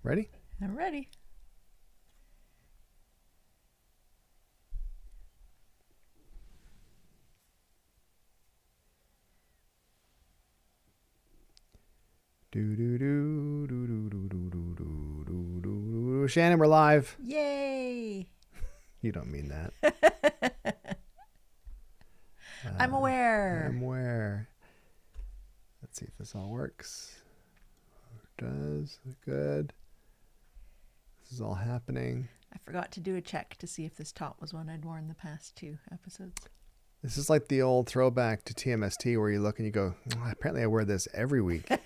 Ready? I'm ready. Shannon, we're live. Yay! You don't mean that. I'm aware. I'm aware. Let's see if this all works. It does. Good. This is all happening. I forgot to do a check to see if this top was one I'd worn the past 2 episodes. This is like the old throwback to TMST where you look and you go, oh, apparently I wear this every week. I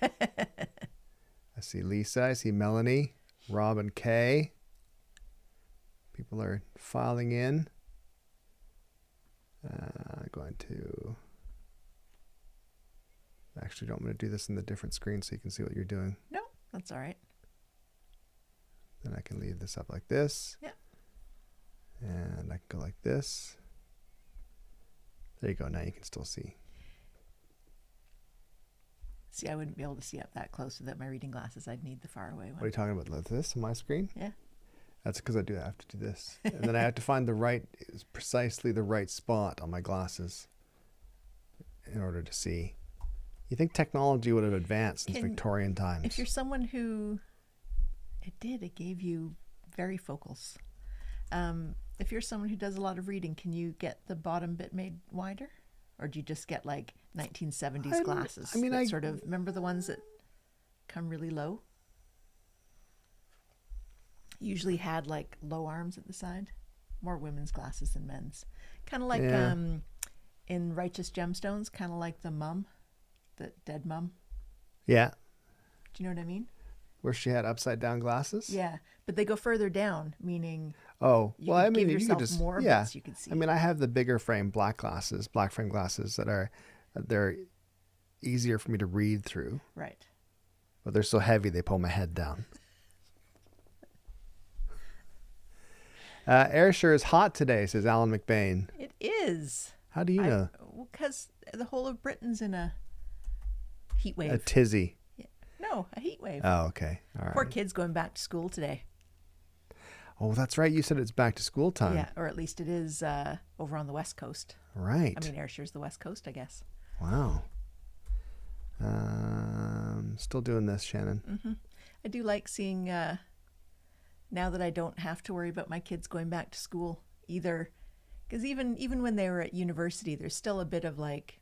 see Lisa. I see Melanie, Rob, and Kay. People are filing in. Going to... Actually, I'm going to do this in the different screen so you can see what you're doing. No, that's all right. Then I can leave this up like this. Yeah. And I can go like this. There you go. Now you can still see. See, I wouldn't be able to see up that close without my reading glasses. I'd need the far away one. What are you talking about? Like this on my screen? Yeah. That's because I have to do this. And then I have to find precisely the right spot on my glasses in order to see. You think technology would have advanced since Victorian times? If you're someone who... It gave you varifocals. If you're someone who does a lot of reading, can you get the bottom bit made wider? Or do you just get like 1970s glasses? I mean, sort of, remember the ones that come really low? Usually had like low arms at the side. More women's glasses than men's. Kind of like in Righteous Gemstones, kind of like the mum, the dead mum. Yeah. Do you know what I mean? Where she had upside down glasses? Yeah, but they go further down, meaning well, I mean, give you yourself could just more bits you can see. I mean, I have the bigger frame black frame glasses they're easier for me to read through. Right. But they're so heavy they pull my head down. Air sure is hot today, says Alan McBain. It is. How do you know? Because the whole of Britain's in a heat wave. A tizzy. Yeah. No, a heat wave. Oh, okay. All right. Poor kids going back to school today. Oh, that's right. You said it's back to school time. Yeah, or at least it is over on the West Coast. Right. I mean, Ayrshire's the West Coast, I guess. Wow. Still doing this, Shannon. Mm-hmm. I do like seeing, now that I don't have to worry about my kids going back to school either. Because even when they were at university, there's still a bit of like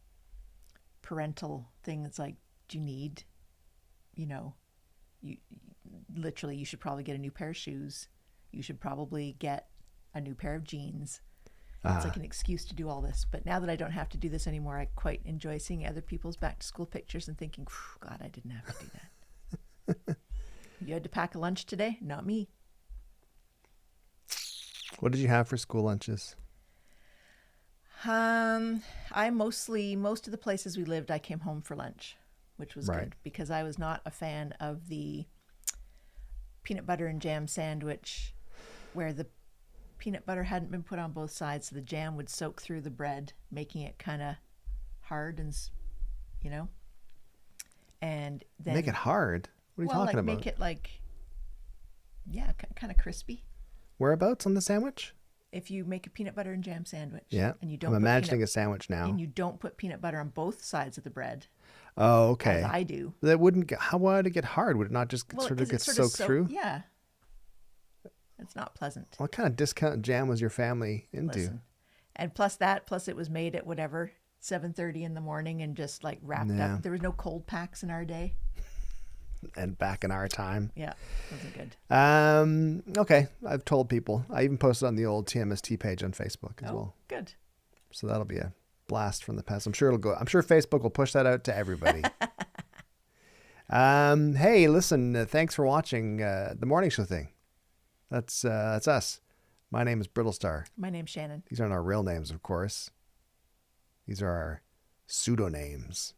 parental thing. It's like, do you need, you should probably get a new pair of shoes. You should probably get a new pair of jeans. It's like an excuse to do all this. But now that I don't have to do this anymore, I quite enjoy seeing other people's back to school pictures and thinking, God, I didn't have to do that. You had to pack a lunch today? Not me. What did you have for school lunches? Most of the places we lived, I came home for lunch, which was good because I was not a fan of the peanut butter and jam sandwich where the peanut butter hadn't been put on both sides, so the jam would soak through the bread, making it kind of hard and and then make it hard. What are you talking about? Make it kind of crispy. Whereabouts on the sandwich? If you make a peanut butter and jam sandwich, and you don't, I'm imagining a sandwich now, and you don't put peanut butter on both sides of the bread. Oh, okay. As I do. That wouldn't get. How would it get hard? Would it not just sort of get soaked through? Yeah. It's not pleasant. What kind of discount jam was your family into? Listen. And plus it was made at 7:30 in the morning and just like wrapped up. There was no cold packs in our day. And back in our time. Yeah, wasn't good. Okay, I've told people. I even posted on the old TMST page on Facebook as well. Good. So that'll be a blast from the past. I'm sure Facebook will push that out to everybody. Hey, listen, thanks for watching the morning show thing. That's us. My name is Brittlestar. My name's Shannon. These aren't our real names, of course. These are our pseudonames.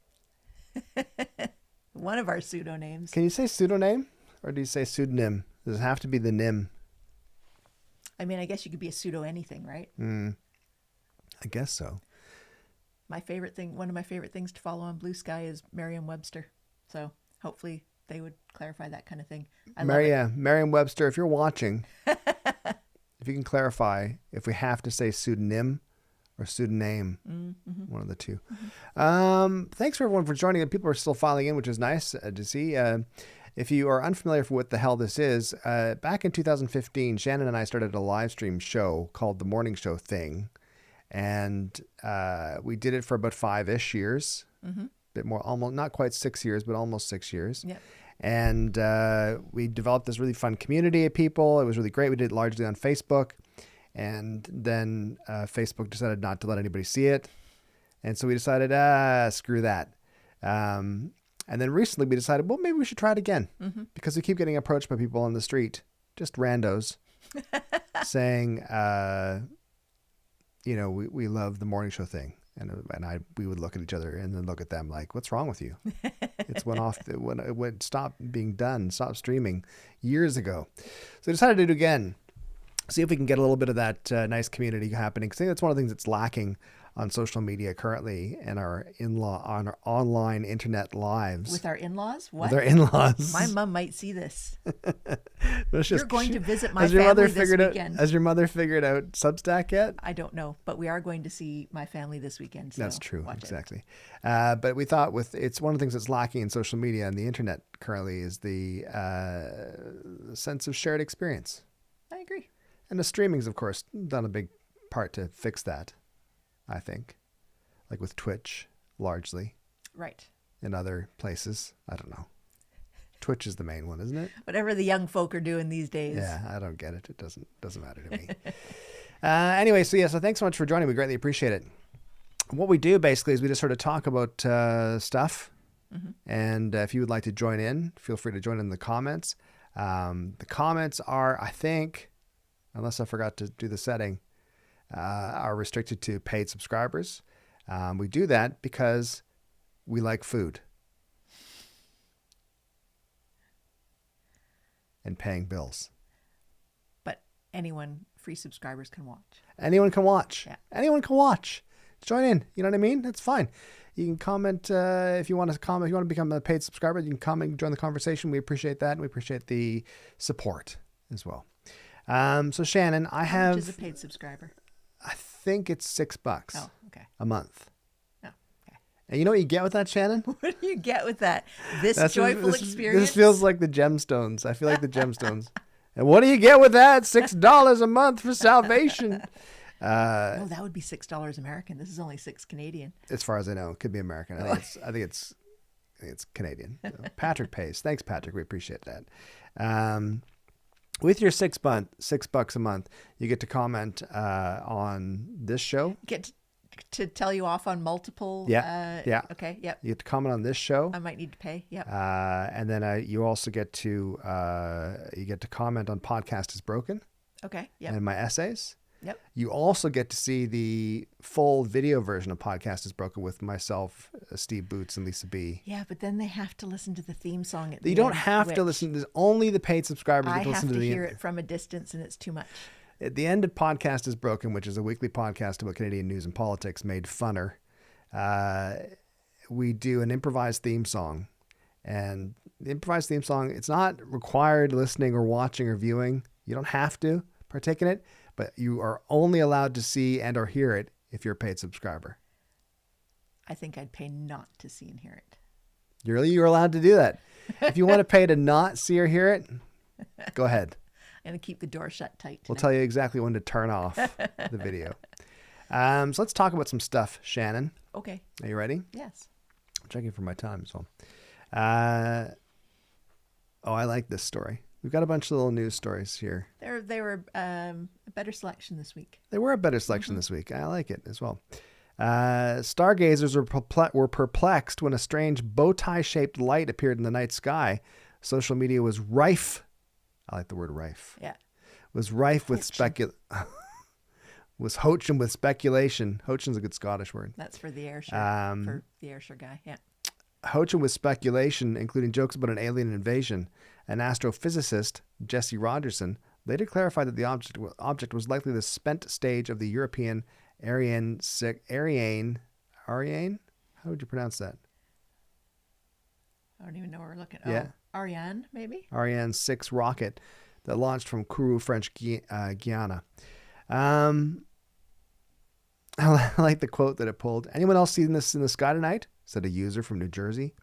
One of our pseudonames. Can you say pseudonym or do you say pseudonym? Does it have to be the nym? I mean, I guess you could be a pseudo anything, right? I guess so. One of my favorite things to follow on Blue Sky is Merriam-Webster. So hopefully they would clarify that kind of thing. I love it. Merriam-Webster, if you're watching, if you can clarify if we have to say pseudonym or pseudonym, one of the two. Thanks for everyone for joining. People are still filing in, which is nice to see. If you are unfamiliar for what the hell this is, back in 2015, Shannon and I started a live stream show called The Morning Show Thing. And we did it for about 5-ish years. A bit more, almost not quite 6 years, but almost 6 years. Yep. And we developed this really fun community of people. It was really great. We did it largely on Facebook. And then Facebook decided not to let anybody see it. And so we decided, screw that. And then recently we decided, well, maybe we should try it again. Because we keep getting approached by people on the street, just randos, saying, we love the morning show thing. And we would look at each other and then look at them like, what's wrong with you? It's it stopped being done, stopped streaming years ago. So we decided to do it again. See if we can get a little bit of that nice community happening. Because I think that's one of the things that's lacking on social media currently and on our online internet lives. With our in-laws? What? With our in-laws. My mom might see this. You're going to visit my family this weekend. Has your mother figured out Substack yet? I don't know, but we are going to see my family this weekend. So that's true, exactly. But we thought it's one of the things that's lacking in social media and the internet currently is the sense of shared experience. I agree. And the streaming's, of course, done a big part to fix that. I think, like with Twitch, largely. Right. In other places, I don't know. Twitch is the main one, isn't it? Whatever the young folk are doing these days. Yeah, I don't get it. It doesn't matter to me. Anyway, so thanks so much for joining. We greatly appreciate it. What we do basically is we just sort of talk about stuff, and if you would like to join in, feel free to join in the comments. The comments are, I think, unless I forgot to do the setting, are restricted to paid subscribers. We do that because we like food and paying bills. But free subscribers can watch. Anyone can watch. Yeah. Anyone can watch. Join in. You know what I mean? That's fine. You can comment if you want to comment. If you want to become a paid subscriber, you can comment and join the conversation. We appreciate that, and we appreciate the support as well. So Shannon, How much is a paid subscriber? I think it's $6 Oh, okay. a month. Oh, okay. And you know what you get with that, Shannon? What do you get with that? This joyful experience? This feels like the gemstones. I feel like the gemstones. And what do you get with that? $6 a month for salvation. No, that would be $6 American. This is only $6 Canadian. As far as I know, it could be American. I think it's Canadian. Patrick pays. Thanks, Patrick. We appreciate that. With your $6 a month, you get to comment on this show. Get to tell you off on multiple. Yeah. Okay. Yep. You get to comment on this show. I might need to pay. Yep. And then you also get to comment on Podcast is Broken. Okay. Yep. And my essays. Yep. You also get to see the full video version of Podcast is Broken with myself, Steve Boots, and Lisa B. Yeah, but then they have to listen to the theme song at the end. You don't have to listen. There's only the paid subscribers get to listen to the end. I have to hear it from a distance, and it's too much. At the end of Podcast is Broken, which is a weekly podcast about Canadian news and politics made funner, we do an improvised theme song. And the improvised theme song, it's not required listening or watching or viewing. You don't have to partake in it. But you are only allowed to see and or hear it if you're a paid subscriber. I think I'd pay not to see and hear it. You're allowed to do that. If you want to pay to not see or hear it, go ahead. I'm going to keep the door shut tight tonight. We'll tell you exactly when to turn off the video. So let's talk about some stuff, Shannon. Okay. Are you ready? Yes. I'm checking for my time as well. I like this story. We've got a bunch of little news stories here. They were a better selection this week. They were a better selection this week. I like it as well. Stargazers were perplexed when a strange bow tie-shaped light appeared in the night sky. Social media was rife. I like the word rife. Yeah. Was rife with was hoaching with speculation. Hoaching's a good Scottish word. That's for the Ayrshire, for the Ayrshire guy. Yeah. Hoaching with speculation, including jokes about an alien invasion. An astrophysicist, Jesse Rogerson, later clarified that the object was likely the spent stage of the European Ariane. How would you pronounce that? I don't even know where we're looking. Yeah. Ariane, maybe? Ariane 6 rocket that launched from Kourou, French Guiana. I like the quote that it pulled. Anyone else seen this in the sky tonight? Said a user from New Jersey.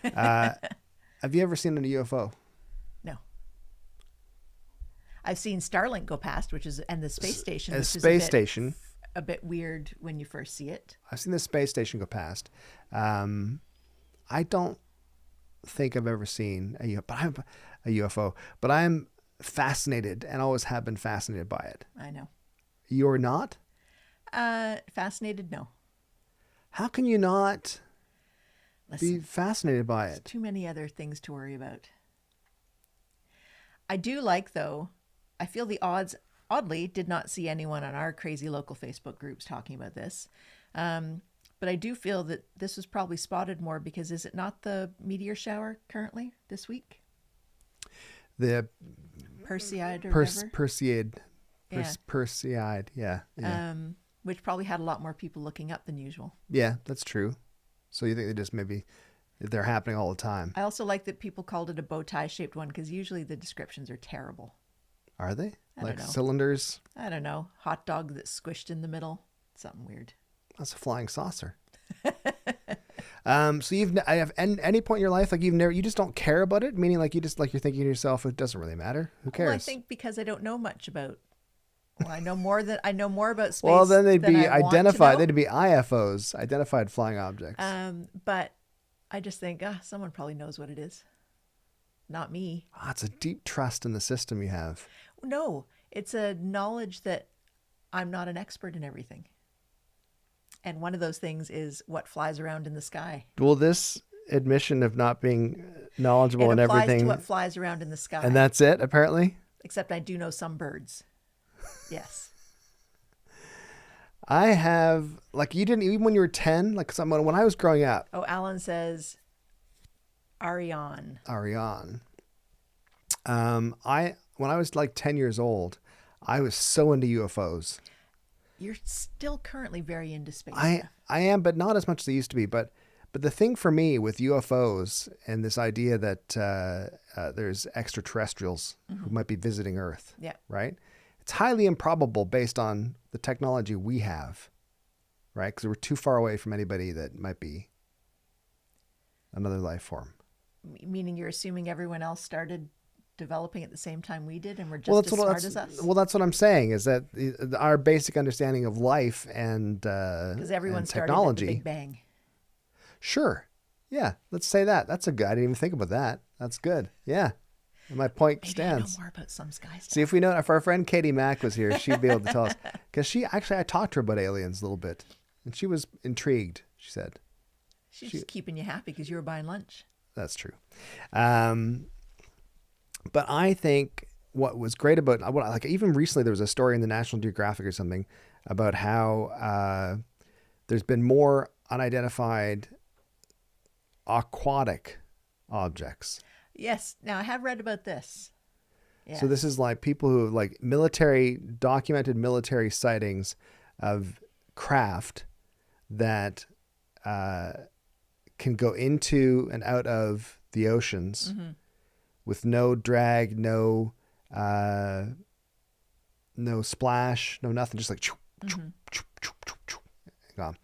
Have you ever seen a UFO? No. I've seen Starlink go past, and the space station. Station. A bit weird when you first see it. I've seen the space station go past. I don't think I've ever seen a UFO, but I'm fascinated and always have been fascinated by it. I know. You're not? Fascinated? No. How can you not Listen, be fascinated by it? Too many other things to worry about. I do like, though, I feel the odds, oddly, did not see anyone on our crazy local Facebook groups talking about this. But I do feel that this was probably spotted more because is it not the meteor shower currently this week? The Perseid or whatever? Perseid. Yeah. Perseid, yeah. Which probably had a lot more people looking up than usual. Yeah, that's true. So you think they just maybe they're happening all the time? I also like that people called it a bow tie shaped one because usually the descriptions are terrible. Are they? I don't know. Cylinders? I don't know. Hot dog that's squished in the middle. Something weird. That's a flying saucer. So I have any point in your life you just don't care about it, meaning like you're thinking to yourself, it doesn't really matter. Who cares? Well, I think because I don't know much about. Well, I know more about space. Well, then they'd be identified. They'd They'd be IFOs, identified flying objects. But I just think someone probably knows what it is. Not me. Oh, it's a deep trust in the system you have. No, it's a knowledge that I'm not an expert in everything. And one of those things is what flies around in the sky. Well, this admission of not being knowledgeable in everything. It applies to what flies around in the sky. And that's it, apparently? Except I do know some birds. Yes. I have, you didn't, even when you were 10, when I was growing up. Oh, Alan says Ariane. When I was 10 years old, I was so into UFOs. You're still currently very into space. I am, but not as much as I used to be. But the thing for me with UFOs and this idea that there's extraterrestrials who might be visiting Earth, right? It's highly improbable based on the technology we have, right? Because we're too far away from anybody that might be another life form. Meaning you're assuming everyone else started developing at the same time we did and we're just as smart as us? Well, that's what I'm saying, is that our basic understanding of life and because everyone started at the Big Bang. Sure. Yeah, let's say that. That's a good. I didn't even think about that. That's good. Yeah. And my point stands. I know more about some sky stuff. See, if our friend Katie Mack was here, she'd be able to tell us. Because I talked to her about aliens a little bit. And she was intrigued, she said. She's just keeping you happy because you were buying lunch. That's true. But I think what was great about, even recently there was a story in the National Geographic or something about how there's been more unidentified aquatic objects. Yes. Now I have read about this. Yes. So this is people who documented military sightings of craft that can go into and out of the oceans with no drag, no splash, no nothing, just gone.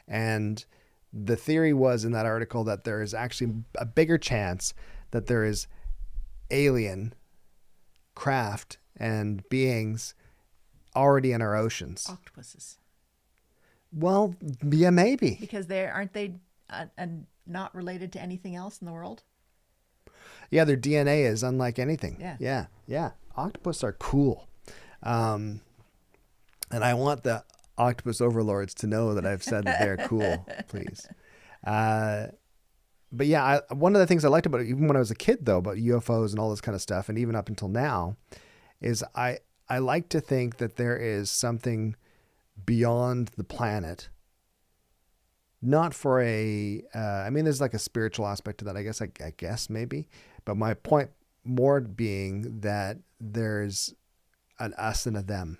And the theory was in that article that there is actually a bigger chance that there is alien craft and beings already in our oceans. Octopuses. Well, yeah, maybe. Because aren't they not related to anything else in the world? Yeah, their DNA is unlike anything. Yeah. Octopus are cool. And I want the octopus overlords to know that I've said that they're cool, please. But yeah, one of the things I liked about it, even when I was a kid, though, about UFOs and all this kind of stuff, and even up until now, is I like to think that there is something beyond the planet. Not for there's a spiritual aspect to that, I guess maybe. But my point more being that there's an us and a them.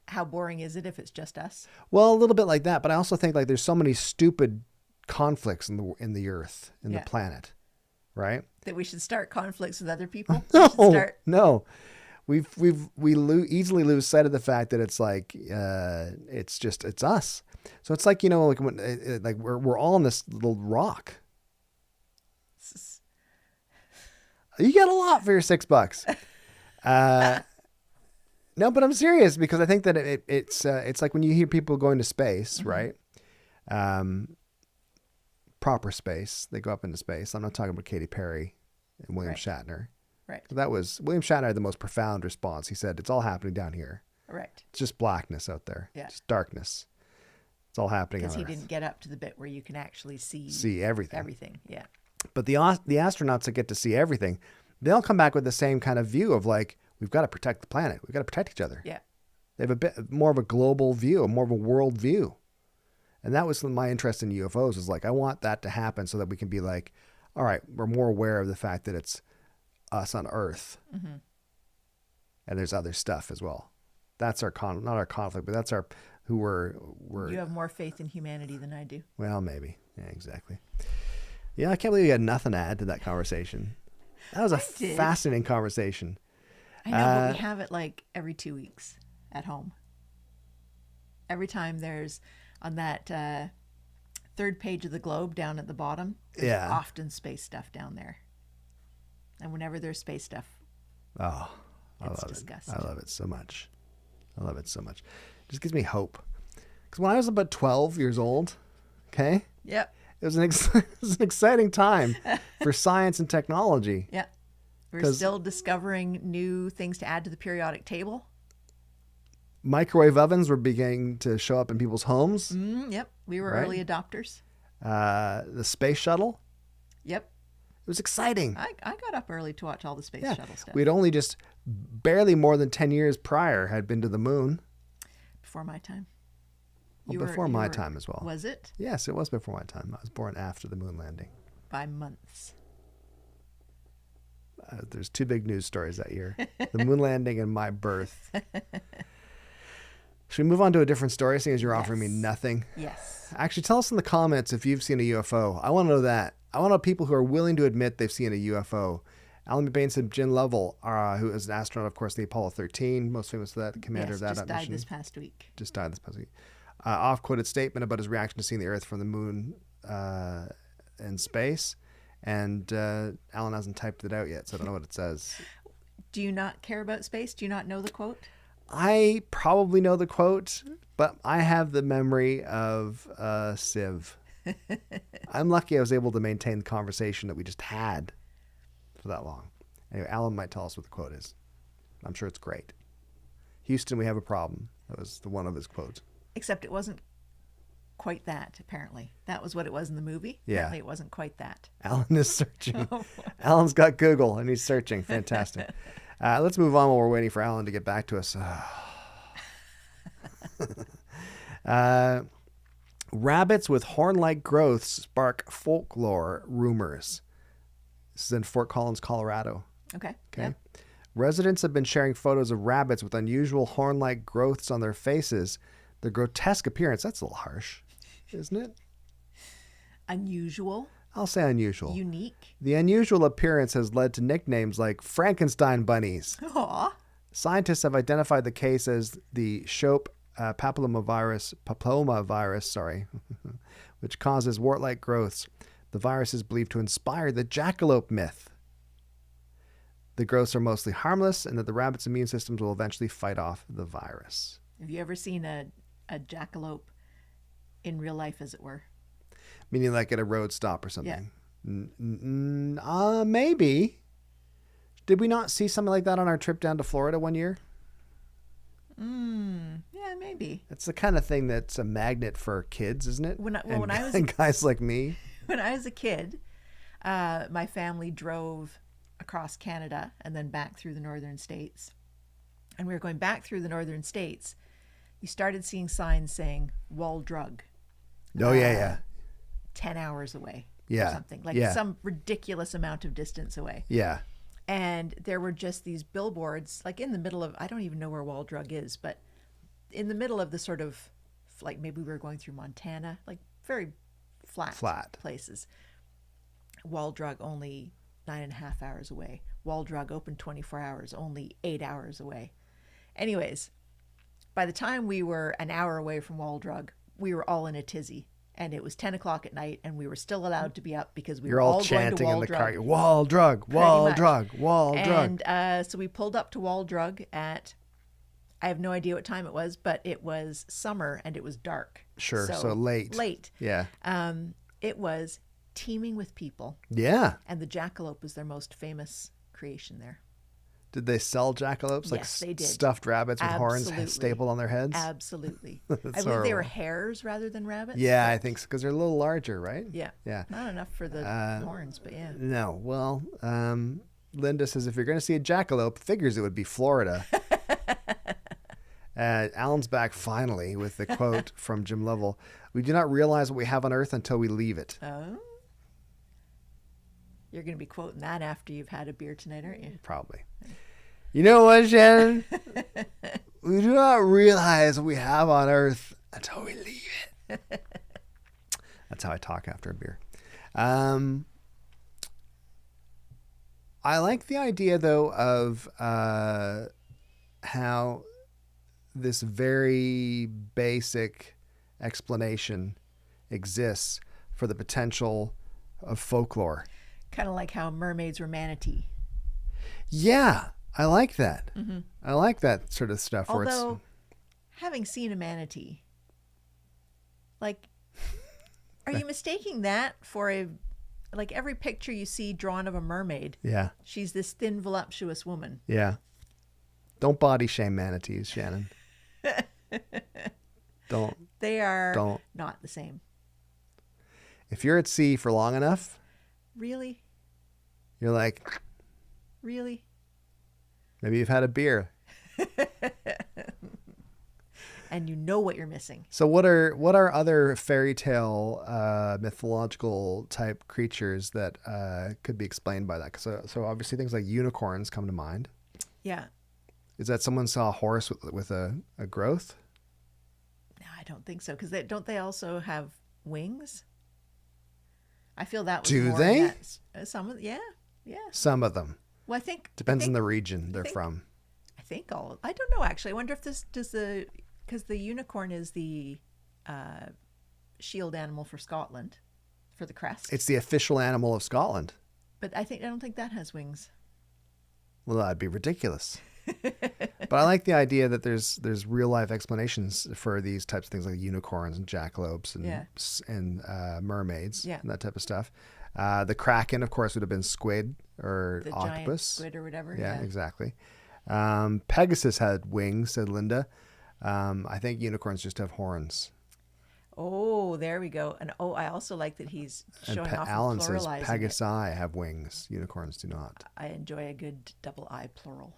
How boring is it if it's just us? Well, a little bit like that, but I also think there's so many stupid conflicts in the earth, in the planet, right? That we should start conflicts with other people? We should start... No. We easily lose sight of the fact that it's like it's us. So it's like, like when like we're all on this little rock. You get a lot for your $6. No, but I'm serious because I think that it's like when you hear people going to space, right? Proper space. They go up into space. I'm not talking about Katy Perry and William Shatner. Right. So that was William Shatner had the most profound response. He said, "It's all happening down here. Right. It's just blackness out there. Yeah. It's darkness. It's all happening on Because he Earth." didn't get up to the bit where you can actually see everything. Everything. Yeah. But the astronauts that get to see everything, they'll come back with the same kind of view of like, we've got to protect the planet. We've got to protect each other. Yeah. They have a bit more of a global view, more of a world view. And that was my interest in UFOs, was like, I want that to happen so that we can be like, all right, we're more aware of the fact that it's us on Earth. Mm-hmm. And there's other stuff as well. That's our not our conflict, but that's who we're. You have more faith in humanity than I do. Well, maybe. Yeah, exactly. Yeah, I can't believe you had nothing to add to that conversation. That was a fascinating conversation. I know, but we have it like every 2 weeks at home. Every time there's on that third page of the globe down at the bottom, there's often space stuff down there. And whenever there's space stuff, it's discussed. I love it so much. I love it so much. It just gives me hope. Because when I was about 12 years old, okay? Yep. It was an exciting time for science and technology. Yeah. We're still discovering new things to add to the periodic table. Microwave ovens were beginning to show up in people's homes. Yep. We were early adopters. The space shuttle. Yep. It was exciting. I got up early to watch all the space shuttle stuff. We'd only just barely more than 10 years prior had been to the moon. Before my time. Well, before my time as well. Was it? Yes, it was before my time. I was born after the moon landing. By months. There's two big news stories that year. The moon landing and my birth. Should we move on to a different story, seeing as you're offering me nothing? Yes. Actually, tell us in the comments if you've seen a UFO. I want to know that. I want to know people who are willing to admit they've seen a UFO. Alan McBain said Jim Lovell, who is an astronaut, of course, the Apollo 13, most famous for that, the commander of that mission. Just died this past week. Just died this past week. Off-quoted statement about his reaction to seeing the Earth from the moon in space. And Alan hasn't typed it out yet, so I don't know what it says. Do you not care about space? Do you not know the quote? I probably know the quote, but I have the memory of Civ. I'm lucky I was able to maintain the conversation that we just had for that long. Anyway, Alan might tell us what the quote is. I'm sure it's great. Houston, we have a problem. That was one of his quotes. Except it wasn't quite that, apparently. That was what it was in the movie. Yeah. Apparently it wasn't quite that. Alan is searching. Alan's got Google and he's searching. Fantastic. Let's move on while we're waiting for Alan to get back to us. Rabbits with horn-like growths spark folklore rumors. This is in Fort Collins, Colorado. Okay. Okay. Yeah. Residents have been sharing photos of rabbits with unusual horn-like growths on their faces. The grotesque appearance, that's a little harsh, isn't it? Unusual. I'll say unusual. Unique. The unusual appearance has led to nicknames like Frankenstein bunnies. Aww. Scientists have identified the case as the Shope papillomavirus, which causes wart-like growths. The virus is believed to inspire the jackalope myth. The growths are mostly harmless and that the rabbit's immune systems will eventually fight off the virus. Have you ever seen a jackalope in real life, as it were? Meaning like at a road stop or something? Yeah. Maybe. Did we not see something like that on our trip down to Florida one year? Yeah, maybe. It's the kind of thing that's a magnet for kids, isn't it? And guys like me. When I was a kid, my family drove across Canada and then back through the northern states. And we were going back through the northern states. You started seeing signs saying Wall Drug. Oh, yeah. 10 hours away. Yeah. Or something. Like some ridiculous amount of distance away. Yeah. And there were just these billboards, like in the middle of, I don't even know where Wall Drug is, but in the middle of the sort of, like maybe we were going through Montana, like very flat places. Wall Drug only 9.5 hours away. Wall Drug open 24 hours, only 8 hours away. Anyways, by the time we were an hour away from Wall Drug, we were all in a tizzy. And it was 10 o'clock at night, and we were still allowed to be up because we were all going to Wall in the Drug. car. Wall Drug, Wall Drug, Wall Drug. And so we pulled up to Wall Drug at, I have no idea what time it was, but it was summer and it was dark. Sure, so late. Late. Yeah. It was teeming with people. Yeah. And the jackalope was their most famous creation there. Did they sell jackalopes? Yes, like they did. Stuffed rabbits with Absolutely. horns stapled on their heads? Absolutely. I believe horrible. they were hares rather than rabbits. Yeah, I think so, because they're a little larger, right? Yeah. Yeah. Not enough for the horns, but yeah. No. Well, Linda says if you're going to see a jackalope, figures it would be Florida. Alan's back finally with the quote from Jim Lovell. We do not realize what we have on Earth until we leave it. Oh. You're going to be quoting that after you've had a beer tonight, aren't you? Probably. You know what, Shannon? We do not realize what we have on Earth until we leave it. That's how I talk after a beer. I like the idea, though, of how this very basic explanation exists for the potential of folklore. Kind of like how mermaids were manatee. Yeah, I like that. Mm-hmm. I like that sort of stuff. Although, having seen a manatee, like, are you mistaking that for like every picture you see drawn of a mermaid? Yeah. She's this thin, voluptuous woman. Yeah. Don't body shame manatees, Shannon. Don't. They are not the same. If you're at sea for long enough, really? You're like, really? Maybe you've had a beer. And you know what you're missing. So what are other fairy tale mythological type creatures that could be explained by that? So obviously things like unicorns come to mind. Yeah. Is that someone saw a horse with a growth? No, I don't think so. Because don't they also have wings? I feel that was Do more they? Some of yeah. Some of them. Well, I think depends on the region they're from. I think all. I don't know actually. I wonder if this does because the unicorn is the shield animal for Scotland, for the crest. It's the official animal of Scotland. But I don't think that has wings. Well, that'd be ridiculous. But I like the idea that there's real life explanations for these types of things like unicorns and jackalopes and mermaids and that type of stuff. The kraken, of course, would have been squid or the octopus. Giant squid or whatever. Yeah, exactly. Pegasus had wings, said Linda. I think unicorns just have horns. Oh, there we go. And I also like that he's showing off Alan and pluralizing says Pegasi have wings. Unicorns do not. I enjoy a good double I plural.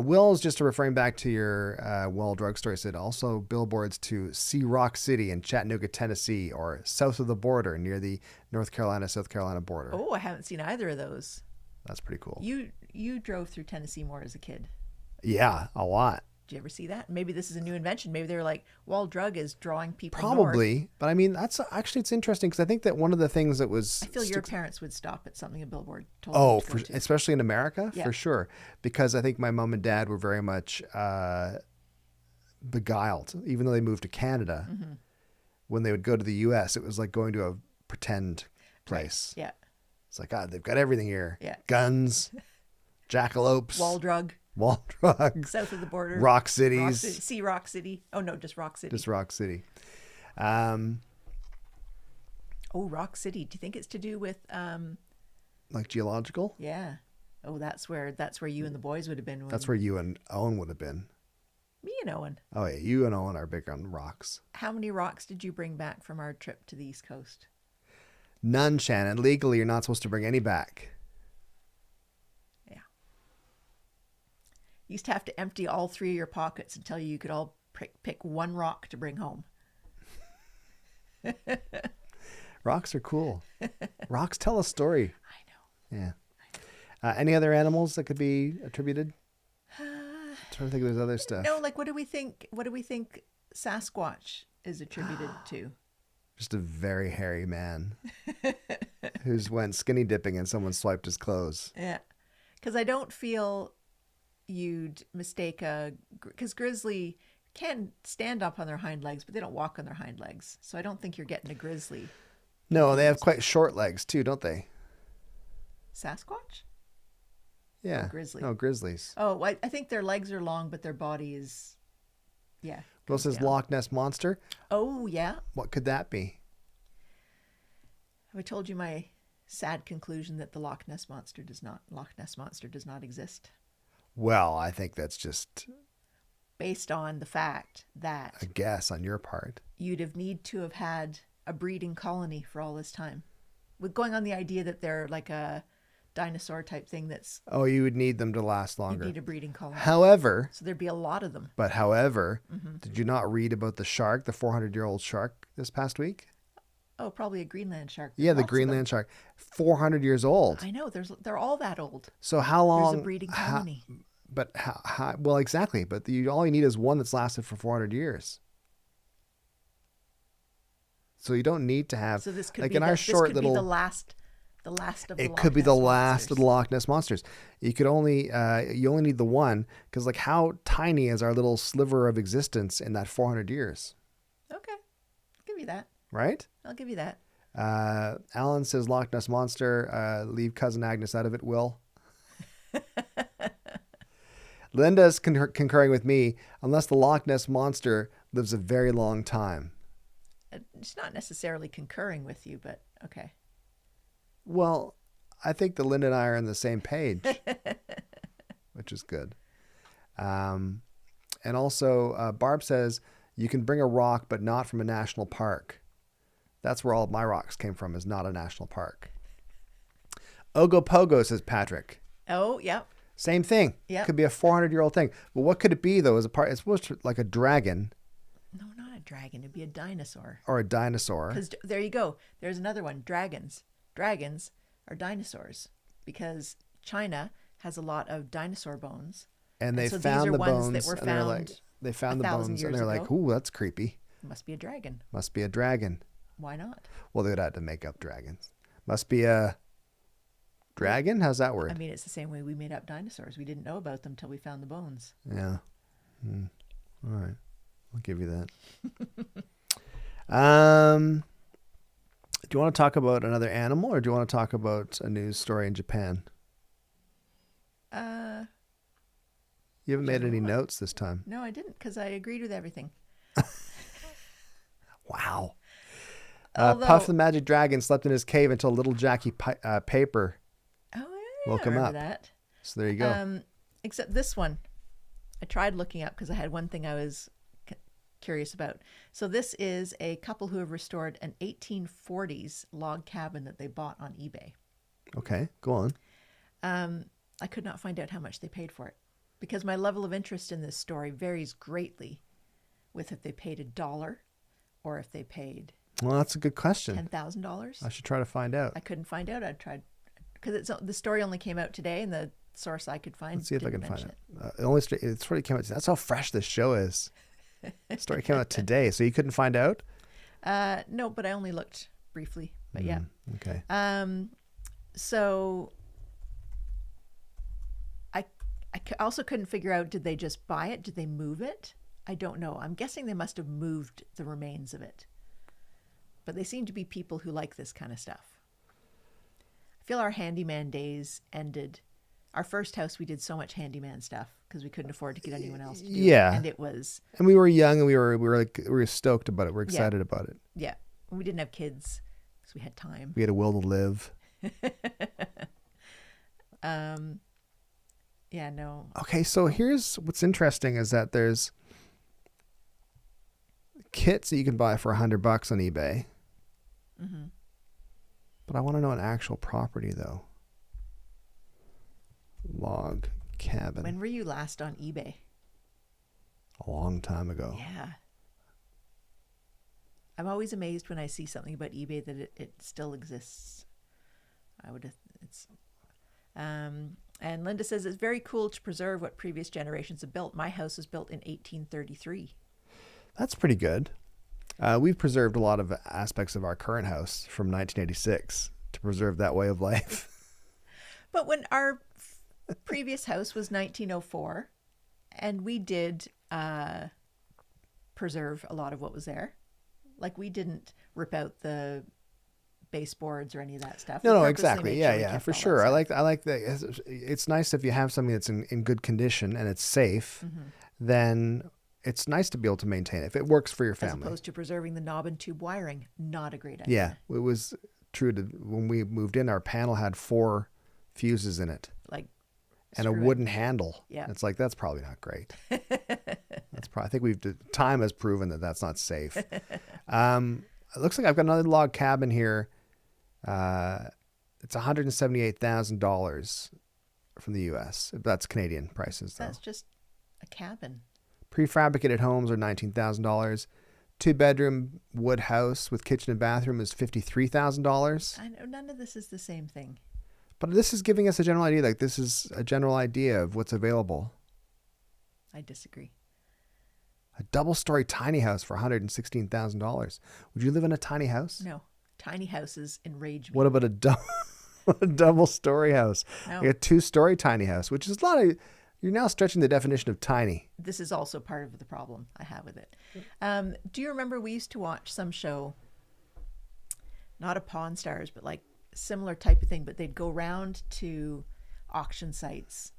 Will's, just referring back to your Well drugstore, said also billboards to See Rock City in Chattanooga, Tennessee, or south of the border near the North Carolina-South Carolina border. Oh, I haven't seen either of those. That's pretty cool. You drove through Tennessee more as a kid. Yeah, a lot. Did you ever see that? Maybe this is a new invention. Maybe they were like, Wall Drug is drawing people Probably. north. But I mean, it's interesting because I think that one of the things that was... I feel your parents would stop at something a billboard told them to go to. Especially in America, Yeah. for sure. Because I think my mom and dad were very much beguiled. Even though they moved to Canada, when they would go to the U.S., it was like going to a pretend place. Right. Yeah. It's like, God, they've got everything here. Yeah. Guns, jackalopes. Wall Drug. Wall drugs. South of the border. Rock cities. See Rock City. Oh, no, just Rock City. Just Rock City. Oh, Rock City. Do you think it's to do with... like geological? Yeah. Oh, that's where you and the boys would have been. That's where you and Owen would have been. Me and Owen. Oh, yeah. You and Owen are big on rocks. How many rocks did you bring back from our trip to the East Coast? None, Shannon. Legally, you're not supposed to bring any back. Yeah. You used to have to empty all 3 of your pockets until you could all pick one rock to bring home. Rocks are cool. Rocks tell a story. I know. Yeah. Any other animals that could be attributed? I'm trying to think of there's other stuff. No, like what do we think Sasquatch is attributed to? Just a very hairy man. who's went skinny dipping and someone swiped his clothes. Yeah. Because I don't feel you'd mistake because grizzly can stand up on their hind legs, but they don't walk on their hind legs. So I don't think you're getting a grizzly. No, they have quite short legs too, don't they? Sasquatch? Yeah. Or grizzly. No, grizzlies. Oh, I think their legs are long, but their body is, yeah. Well, it says Loch Ness Monster. Oh, yeah. What could that be? Have I told you my sad conclusion that the Loch Ness Monster does not exist? Well, I think that's just based on the fact that a guess on your part. You'd have need to have had a breeding colony for all this time. With going on the idea that they're like a dinosaur type thing that's... Oh, you would need them to last longer. You'd need a breeding colony. However... So there'd be a lot of them. But however, did you not read about the shark, the 400-year-old shark this past week? Oh, probably a Greenland shark. Yeah, the Greenland shark. 400 years old. I know. They're all that old. So how long... There's a breeding colony. But how... Well, exactly. But all you need is one that's lasted for 400 years. So you don't need to have... So this could like be in our short be little... the last of the It could be the last of the Loch Ness Monsters. You could only you only need the one, because like how tiny is our little sliver of existence in that 400 years? Okay, I'll give you that. Right? I'll give you that. Alan says Loch Ness Monster. Leave cousin Agnes out of it, Will. Linda's concurring with me. Unless the Loch Ness Monster lives a very long time. It's not necessarily concurring with you, but okay. Well, I think that Linda and I are on the same page, which is good. And also, Barb says, you can bring a rock, but not from a national park. That's where all of my rocks came from, is not a national park. Ogopogo, says Patrick. Oh, yep. Same thing. Yep. Could be a 400-year-old thing. But what could it be, though? It's supposed to like a dragon. No, not a dragon. It'd be a dinosaur. Or a dinosaur. Because there you go. There's another one. Dragons. Dragons are dinosaurs because China has a lot of dinosaur bones. And they so found these are the ones bones that were and they're found like, they found the 1,000 bones and years they're ago. like, ooh, that's creepy. Must be a dragon. Must be a dragon. Why not? Well, they'd have to make up dragons. Must be a dragon? How's that word? I mean, it's the same way we made up dinosaurs. We didn't know about them till we found the bones. Yeah. All right. I'll give you that. Do you want to talk about another animal, or do you want to talk about a news story in Japan? You haven't made any notes this time. No, I didn't, because I agreed with everything. Wow. Although, Puff the Magic Dragon slept in his cave until little Jackie Paper woke him up. That. So there you go. Except this one, I tried looking up because I had one thing I was curious about. So this is a couple who have restored an 1840s log cabin that they bought on eBay. Okay, go on. I could not find out how much they paid for it because my level of interest in this story varies greatly with if they paid $1 or if they paid Well, that's a good question. $10,000. I should try to find out. I couldn't find out. I tried because the story only came out today and the source I could find. Let's see if I can didn't find mention it. The story came out. That's how fresh this show is. The story came out today, so you couldn't find out? No, but I only looked briefly. But yeah. Okay. So I also couldn't figure out, did they just buy it? Did they move it? I don't know. I'm guessing they must have moved the remains of it. But they seem to be people who like this kind of stuff. I feel our handyman days ended. Our first house, we did so much handyman stuff because we couldn't afford to get anyone else to do it. And it was... And we were young and we were stoked about it. We're excited about it. Yeah. We didn't have kids because we had time. We had a will to live. Yeah, no. Okay, so here's what's interesting is that there's kits that you can buy for $100 on eBay. Mm-hmm. But I want to know an actual property though. Log cabin. When were you last on eBay? A long time ago. Yeah. I'm always amazed when I see something about eBay that it still exists. And Linda says it's very cool to preserve what previous generations have built. My house was built in 1833. That's pretty good. We've preserved a lot of aspects of our current house from 1986 to preserve that way of life. But when our previous house was 1904, and we did preserve a lot of what was there. Like, we didn't rip out the baseboards or any of that stuff. No, exactly. Yeah, for sure. I like that. It's nice if you have something that's in good condition and it's safe, then it's nice to be able to maintain it if it works for your family. As opposed to preserving the knob and tube wiring. Not a great idea. Yeah, it was true to when we moved in, our panel had 4 fuses in it. Like, and a wooden handle. Yeah. It's like, that's probably not great. I think time has proven that that's not safe. It looks like I've got another log cabin here. It's $178,000 from the U.S. That's Canadian prices, though. That's just a cabin. Prefabricated homes are $19,000. 2-bedroom wood house with kitchen and bathroom is $53,000. I know none of this is the same thing. But this is giving us a general idea. Like, this is a general idea of what's available. I disagree. A double-story tiny house for $116,000. Would you live in a tiny house? No. Tiny houses enrage me. What about a double-story house? No. Like a 2-story tiny house, which is a lot of... You're now stretching the definition of tiny. This is also part of the problem I have with it. Do you remember we used to watch some show, not a Pawn Stars, but like similar type of thing, but they'd go around to auction sites,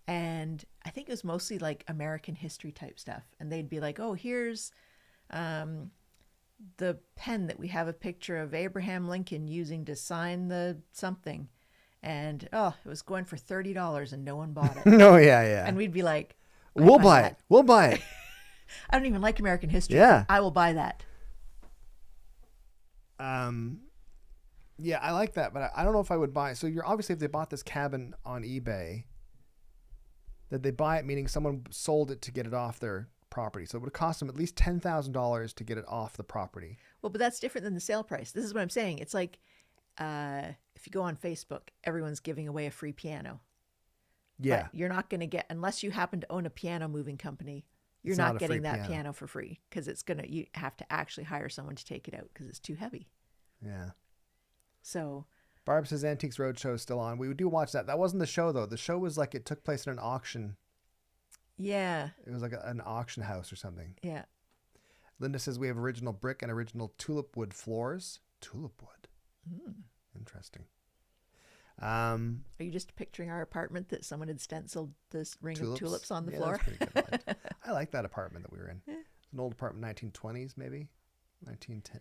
and I think it was mostly like American history type stuff, and they'd be like, oh, here's the pen that we have a picture of Abraham Lincoln using to sign the something, and it was going for $30 and no one bought it. No, yeah. And we'd be like, we'll buy it. We'll buy it. I don't even like American history. Yeah. I will buy that. Yeah, I like that, but I don't know if I would buy it. So you're obviously, if they bought this cabin on eBay, that they buy it, meaning someone sold it to get it off their property. So it would have cost them at least $10,000 to get it off the property. Well, but that's different than the sale price. This is what I'm saying. It's like, if you go on Facebook, everyone's giving away a free piano. Yeah. But you're not going to get, unless you happen to own a piano moving company, you're It's not not a getting free that piano for free, because you have to actually hire someone to take it out because it's too heavy. Yeah. So Barb says Antiques Roadshow is still on. We do watch that. That wasn't the show, though. The show was like, it took place in an auction. yeah, It was like an auction house or something. yeah. Linda says we have original brick and original tulip wood floors. Tulip wood. Interesting. Are you just picturing our apartment that someone had stenciled this ring of tulips on the floor? That's pretty good. I like that apartment that we were in. It's an old apartment, 1920s maybe,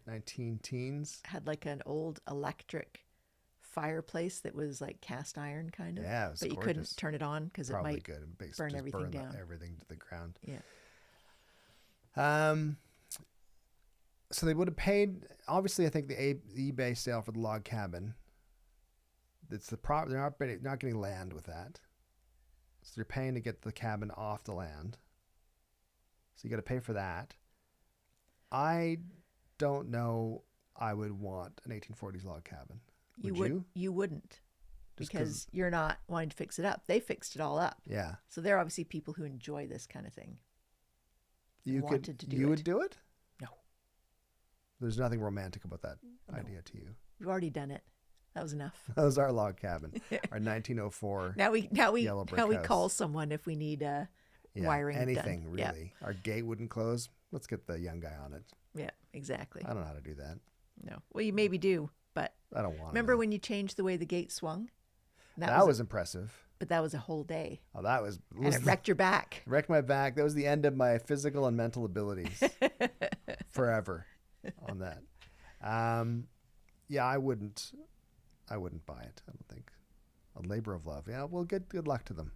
19 teens. Had like an old electric fireplace that was like cast iron kind of. Yeah, it was but you gorgeous. couldn't turn it on because it Probably might good. burn everything down. Everything to the ground. Yeah. So they would have paid. Obviously, I think the eBay sale for the log cabin. It's the they're not getting land with that. So you're paying to get the cabin off the land. So you got to pay for that. I don't know. I would want an 1840s log cabin. Would you? You wouldn't, Just because you're not wanting to fix it up. They fixed it all up. Yeah. So they're obviously people who enjoy this kind of thing. You would do it? No. There's nothing romantic about that idea to you. We've already done it. That was enough. That was our log cabin, our 1904. Now we yellow brick house. call someone if we need wiring anything done. really. Our gate wouldn't close. Let's get the young guy on it. Yeah, exactly. I don't know how to do that. No. Well, you maybe do, but I don't want. Remember when you changed the way the gate swung? That was impressive. But that was a whole day. Oh, that was. And it wrecked your back. Wrecked my back. That was the end of my physical and mental abilities. Forever on that. Yeah, I wouldn't buy it. I don't think. A labor of love. Yeah, well, good luck to them.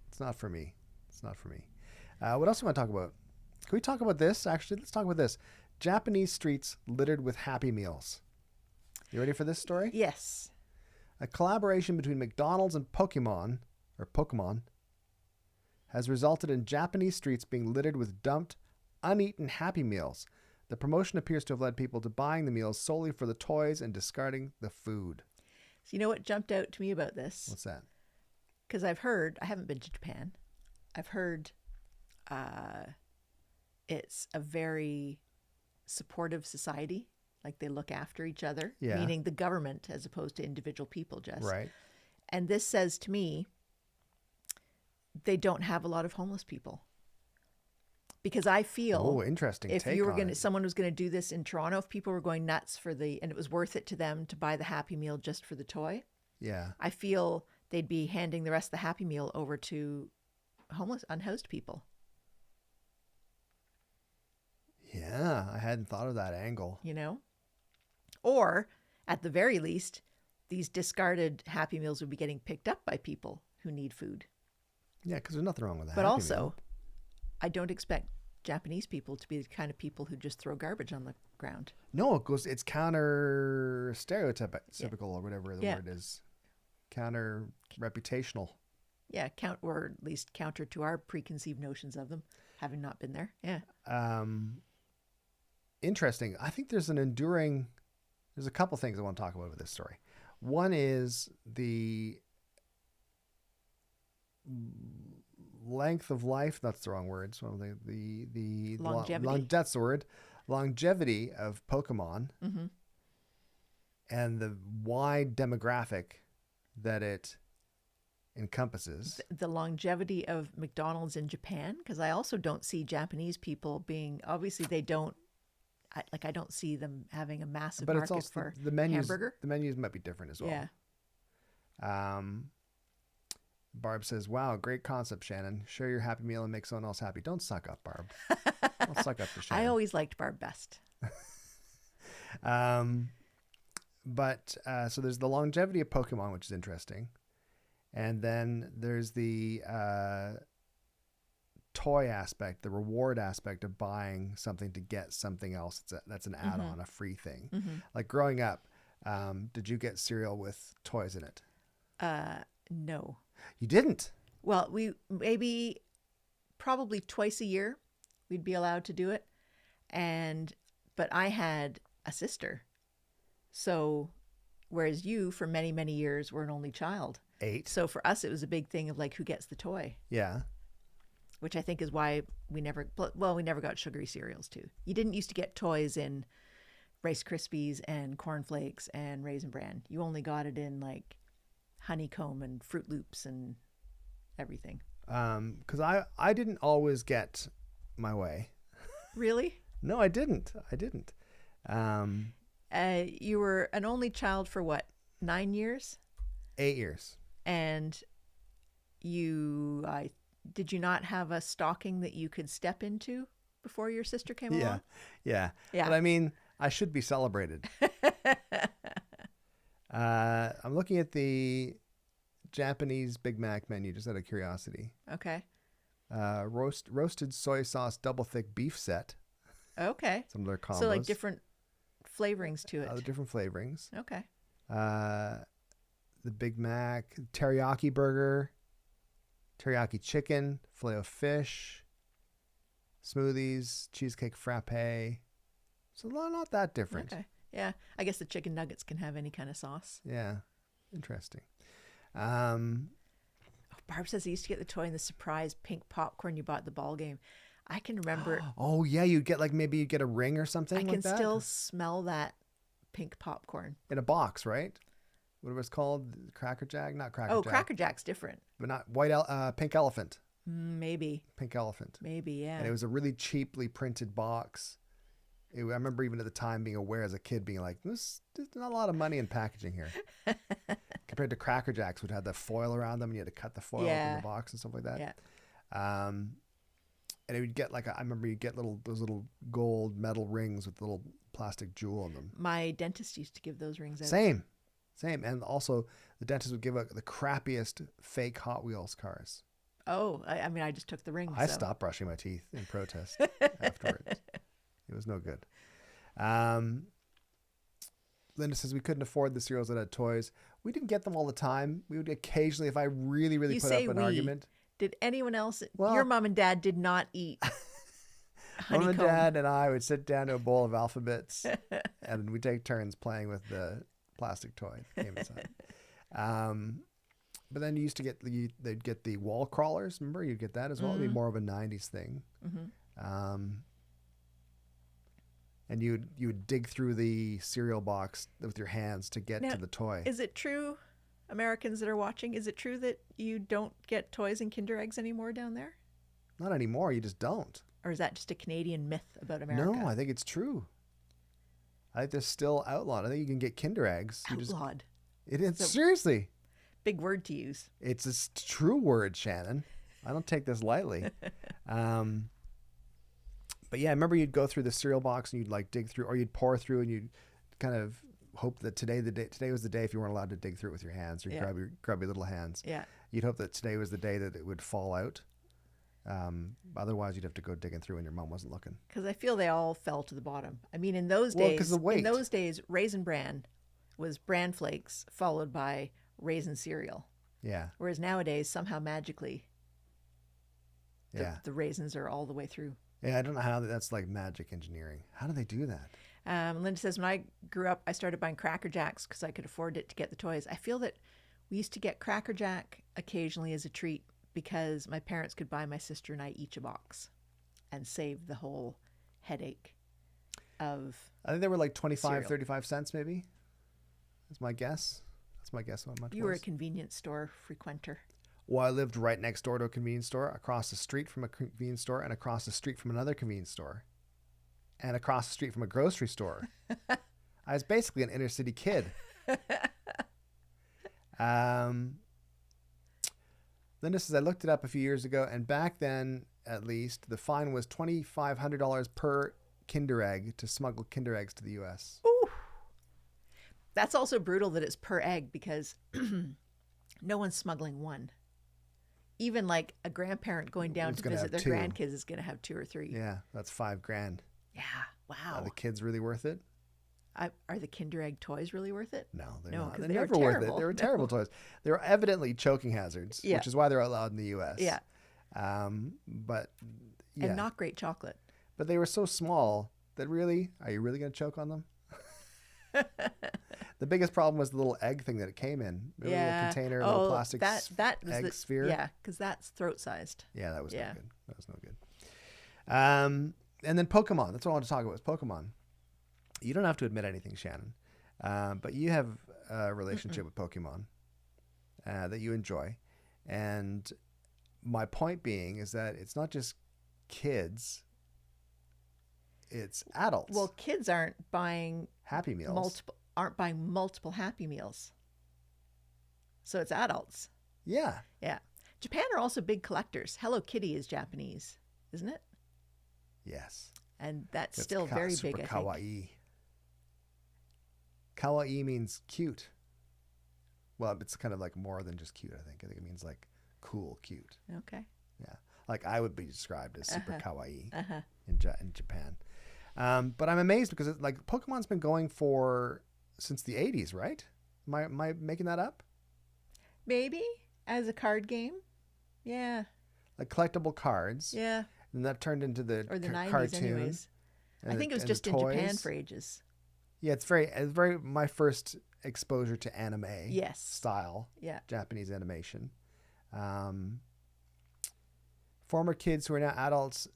It's not for me. What else do I want to talk about? Can we talk about this? Actually, let's talk about this. Japanese streets littered with Happy Meals. You ready for this story? Yes. A collaboration between McDonald's and Pokemon has resulted in Japanese streets being littered with dumped, uneaten Happy Meals. The promotion appears to have led people to buying the meals solely for the toys and discarding the food. So you know what jumped out to me about this? What's that? Because I haven't been to Japan. I've heard it's a very supportive society. Like they look after each other, Yeah. meaning the government as opposed to individual people just. Right. And this says to me, they don't have a lot of homeless people. Because I feel interesting if take you were on going to, it. someone was going to do this in Toronto, if people were going nuts and it was worth it to them to buy the Happy Meal just for the toy, Yeah. I feel they'd be handing the rest of the Happy Meal over to homeless, unhoused people. Yeah, I hadn't thought of that angle. You know? Or, at the very least, these discarded Happy Meals would be getting picked up by people who need food. Yeah, because there's nothing wrong with that. But also, I don't expect Japanese people to be the kind of people who just throw garbage on the ground. No, it's counter stereotypical or whatever the word is. Counter reputational. Yeah, or at least counter to our preconceived notions of them, having not been there. Yeah. Interesting. I think there's a couple things I want to talk about with this story. One is the length of life. That's the wrong word. So the longevity. That's the word. Longevity of Pokemon, Mm-hmm. and the wide demographic that it encompasses. The longevity of McDonald's in Japan, because I also don't see Japanese people being, obviously they don't, I don't see them having a massive But it's market also for the menus. hamburger. The menus might be different as well. Yeah. Barb says, "Wow, great concept, Shannon. Share your Happy Meal and make someone else happy. Don't suck up, Barb. Don't suck up to Shannon." I always liked Barb best. So there's the longevity of Pokemon, which is interesting. And then there's the toy aspect, the reward aspect of buying something to get something else. That's an add-on, a free thing. Mm-hmm. Like growing up, did you get cereal with toys in it? No. You didn't? Well, probably twice a year we'd be allowed to do it. But I had a sister. So, whereas you, for many, many years, were an only child. 8. So for us, it was a big thing of like, who gets the toy? Yeah. Which I think is why we never got sugary cereals too. You didn't used to get toys in Rice Krispies and Corn Flakes and Raisin Bran. You only got it in like Honeycomb and Fruit Loops and everything. Because I didn't always get my way. Really? No, I didn't. You were an only child for what, 9 years? 8 years. And did you not have a stocking that you could step into before your sister came along? Yeah. But I mean, I should be celebrated. I'm looking at the Japanese Big Mac menu just out of curiosity. Okay. Roasted soy sauce double thick beef set. Okay. Some of their combos. So like different flavorings to it. Other different flavorings. Okay. The Big Mac, teriyaki burger, teriyaki chicken, filet of fish, smoothies, cheesecake frappe. So not that different. Okay. Yeah. I guess the chicken nuggets can have any kind of sauce. Yeah. Interesting. Barb says he used to get the toy in the surprise pink popcorn you bought at the ball game. I can remember. Oh, yeah. You'd get maybe you'd get a ring or something I like can that. still smell that pink popcorn. In a box, right? Whatever it's called. Cracker Jack? Not Cracker Jack. Oh, Cracker Jack's different. But not pink elephant. Maybe. Pink elephant. Maybe, yeah. And it was a really cheaply printed box. I remember even at the time being aware as a kid being like, there's not a lot of money in packaging here. Compared to Cracker Jacks, which had the foil around them and you had to cut the foil from the box and stuff like that. Yeah. And it would get I remember you'd get those little gold metal rings with little plastic jewel in them. My dentist used to give those rings out. Same. And also the dentist would give out the crappiest fake Hot Wheels cars. Oh, I just took the rings. I stopped brushing my teeth in protest afterwards. It was no good. Linda says we couldn't afford the cereals that had toys. We didn't get them all the time. We would occasionally, if I really, really put up an argument. Did anyone else? Well, your mom and dad did not eat honeycomb. Mom and dad and I would sit down to a bowl of alphabets and we'd take turns playing with the plastic toy that came inside. But then you used to they'd get the wall crawlers. Remember, you'd get that as well. It'd be more of a 90s thing. Mm-hmm. and you would dig through the cereal box with your hands to get Now, to the toy. Is it true, Americans that are watching, is it true that you don't get toys and Kinder Eggs anymore down there? Not anymore. You just don't. Or is that just a Canadian myth about America? No, I think it's true. I think they're still outlawed. I think you can get Kinder Eggs. Outlawed. It is seriously. Big word to use. It's a true word, Shannon. I don't take this lightly. But yeah, I remember you'd go through the cereal box and you'd like dig through, or you'd pour through, and you'd kind of hope that today was the day, if you weren't allowed to dig through it with your hands or grab your little hands. Yeah. You'd hope that today was the day that it would fall out. Otherwise, you'd have to go digging through, and your mom wasn't looking. Because I feel they all fell to the bottom. I mean, in those days, Raisin Bran was Bran Flakes followed by Raisin cereal. Yeah. Whereas nowadays, somehow magically, the raisins are all the way through. Yeah, I don't know how that's like magic engineering. How do they do that? Linda says, when I grew up, I started buying Cracker Jacks because I could afford it to get the toys. I feel that we used to get Cracker Jack occasionally as a treat because my parents could buy my sister and I each a box and save the whole headache of I think they were like 25, cereal. 35 cents maybe. That's my guess. That's my guess on how much it You were was. a convenience store frequenter. Well, I lived right next door to a convenience store, across the street from a convenience store, and across the street from another convenience store, and across the street from a grocery store. I was basically an inner city kid. Linda says, I looked it up a few years ago, and back then, at least, the fine was $2,500 per Kinder Egg to smuggle Kinder Eggs to the U.S. Ooh. That's also brutal that it's per egg because no one's smuggling one. Even like a grandparent going down to visit their grandkids is going to have 2 or 3. Yeah, that's $5,000. Yeah, wow. Are the kids really worth it? Are the Kinder Egg toys really worth it? No, they're No, not. 'cause They're they were never worth it. terrible. They were terrible toys. They were evidently choking hazards, Yeah. which is why they're allowed in the U.S. Yeah. But yeah, And not great chocolate. but they were so small that really, are you really going to choke on them? The biggest problem was the little egg thing that it came in. The little container, little plastic that was egg sphere. Yeah, because that's throat sized. Yeah, that was no good. That was no good. And then Pokemon. That's what I want to talk about. Was Pokemon. You don't have to admit anything, Shannon, but you have a relationship with Pokemon that you enjoy. And my point being is that it's not just kids, it's adults. Well, kids aren't buying Happy Meals. multiple Happy Meals. So it's adults. Yeah. Yeah. Japan are also big collectors. Hello Kitty is Japanese, isn't it? Yes. And that's still very super big, I kawaii. think. Kawaii means cute. Well, it's kind of like more than just cute, I think. I think it means like cool, cute. Okay. Yeah. Like I would be described as super kawaii in Japan. But I'm amazed because like Pokemon's been going since the 80s, right? Am I making that up? Maybe as a card game. Yeah. Like collectible cards. Yeah. And that turned into the 90s cartoon. anyways. I think it was just in Japan for ages. Yeah, it's very my first exposure to anime style. Yeah. Japanese animation. Former kids who are now adults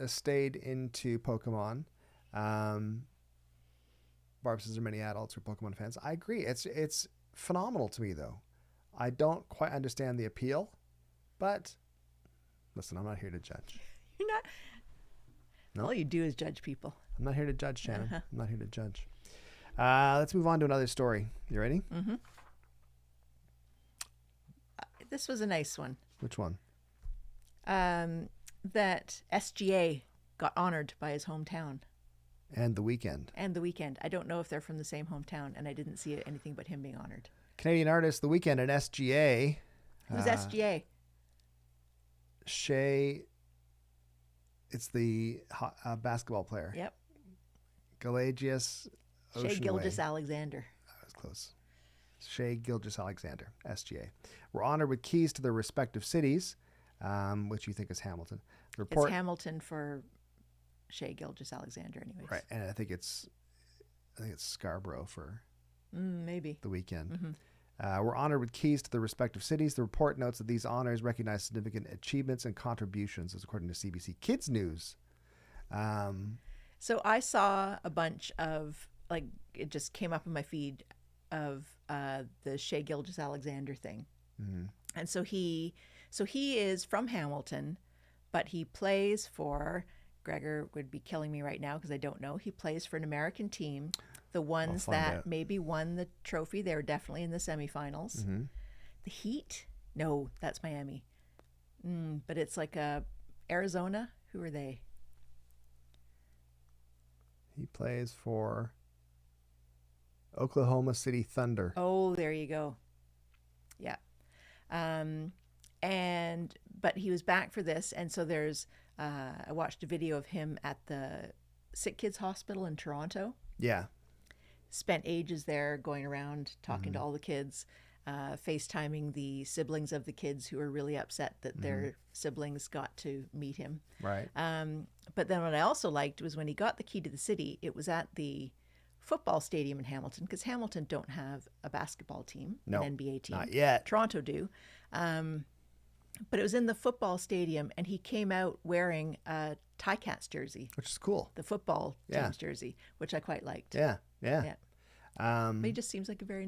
stayed into Pokemon. Barb says there are many adults who are Pokemon fans. I agree. It's phenomenal to me, though. I don't quite understand the appeal, but listen, I'm not here to judge. You're not. No? All you do is judge people. I'm not here to judge, Shannon. I'm not here to judge. Let's move on to another story. You ready? Mm-hmm. This was a nice one. Which one? That SGA got honored by his hometown. And The Weeknd. I don't know if they're from the same hometown, and I didn't see anything but him being honored. Canadian artist The Weeknd and SGA. Who's SGA? Shea. It's the basketball player. Yep. Galagius Shea Gilgeous-Alexander. That was close. Shea Gilgeous-Alexander, SGA. Were honored with keys to their respective cities, which you think is Hamilton. It's Hamilton for Shea Gilgeous-Alexander, anyways. Right, and I think it's Scarborough for maybe The Weeknd. Mm-hmm. Were honored with keys to their respective cities. The report notes that these honors recognize significant achievements and contributions, as according to CBC Kids News. So I saw a bunch of, like, it just came up in my feed of the Shea Gilgeous-Alexander thing. Mm-hmm. And so he is from Hamilton, but he plays for, Gregor would be killing me right now because I don't know. He plays for an American team, the ones that maybe won the trophy. They were definitely in the semifinals. Mm-hmm. The Heat? No, that's Miami. But it's like Arizona. Who are they? He plays for Oklahoma City Thunder. Oh, there you go. Yeah. But he was back for this, and so there's I watched a video of him at the Sick Kids Hospital in Toronto. Yeah. Spent ages there going around talking to all the kids, FaceTiming the siblings of the kids who were really upset that their siblings got to meet him. Right. But then what I also liked was when he got the key to the city, it was at the football stadium in Hamilton, because Hamilton don't have a basketball team, an NBA team. Not yet. Toronto do. But it was in the football stadium, and he came out wearing a Ticats jersey, Which is cool. the football team's jersey, which I quite liked. Yeah. But he just seems like a very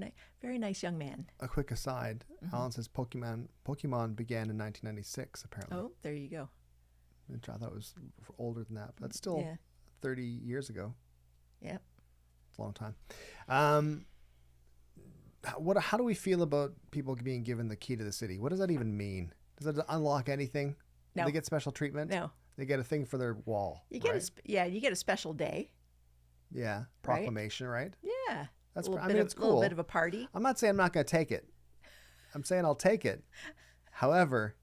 nice young man. A quick aside, Alan says Pokemon began in 1996, apparently. Oh, there you go. Which I thought was older than that, but that's still 30 years ago. Yeah. It's a long time. How do we feel about people being given the key to the city? What does that even mean? Does that unlock anything? No. Do they get special treatment? No. They get a thing for their wall. You get right? you get a special day. Yeah, proclamation, right? Yeah. That's it's cool. A little bit of a party. I'm not saying I'm not going to take it. I'm saying I'll take it. However,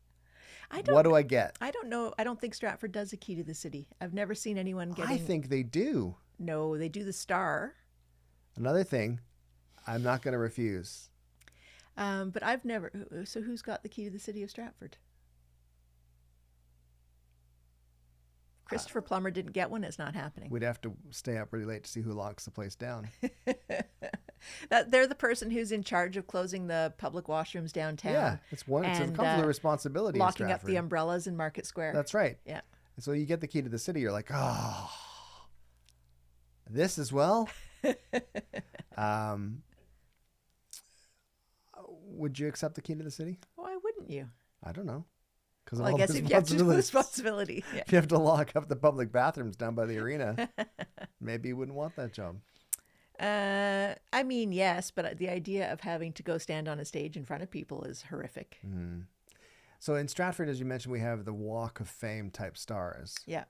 what do I get? I don't know. I don't think Stratford does a key to the city. I've never seen anyone getting. I think they do. No, they do the star. Another thing, I'm not going to refuse. But I've never. So who's got the key to the city of Stratford? Christopher Plummer didn't get one. It's not happening. We'd have to stay up really late to see who locks the place down. They're the person who's in charge of closing the public washrooms downtown. Yeah, it comes with a responsibility. Locking up the umbrellas in Market Square. That's right. Yeah. And so you get the key to the city. You're like, oh, this as well. Would you accept the key to the city? Why wouldn't you? I don't know. Well, I guess if you have to do the responsibility. Yeah. If you have to lock up the public bathrooms down by the arena, maybe you wouldn't want that job. I mean, yes, but the idea of having to go stand on a stage in front of people is horrific. Mm. So in Stratford, as you mentioned, we have the Walk of Fame type stars. Yeah.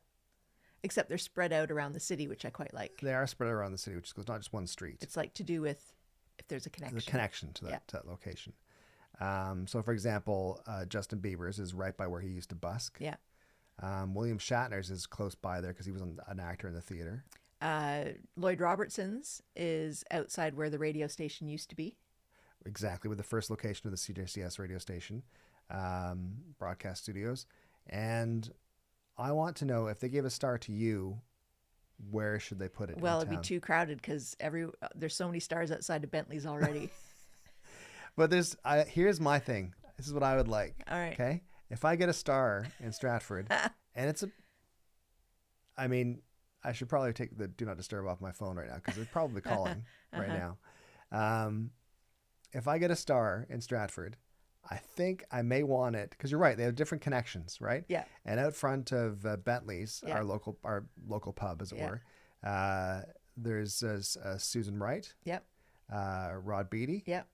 Except they're spread out around the city, which I quite like. They are spread around the city, which is not just one street. It's like to do with if there's a connection. The connection to that location. So, for example, Justin Bieber's is right by where he used to busk. Yeah. William Shatner's is close by there because he was an actor in the theater. Lloyd Robertson's is outside where the radio station used to be. Exactly, with the first location of the CJCS radio station, broadcast studios. And I want to know, if they gave a star to you, where should they put it? Well, it'd be too crowded because there's so many stars outside of Bentley's already. But here's my thing. This is what I would like. All right. Okay. If I get a star in Stratford, and I should probably take the Do Not Disturb off my phone right now because they're probably calling right now. If I get a star in Stratford, I think I may want it because you're right. They have different connections, right? Yeah. And out front of Bentley's, our local pub, as it were, there's Susan Wright. Yep. Rod Beatty. Yep.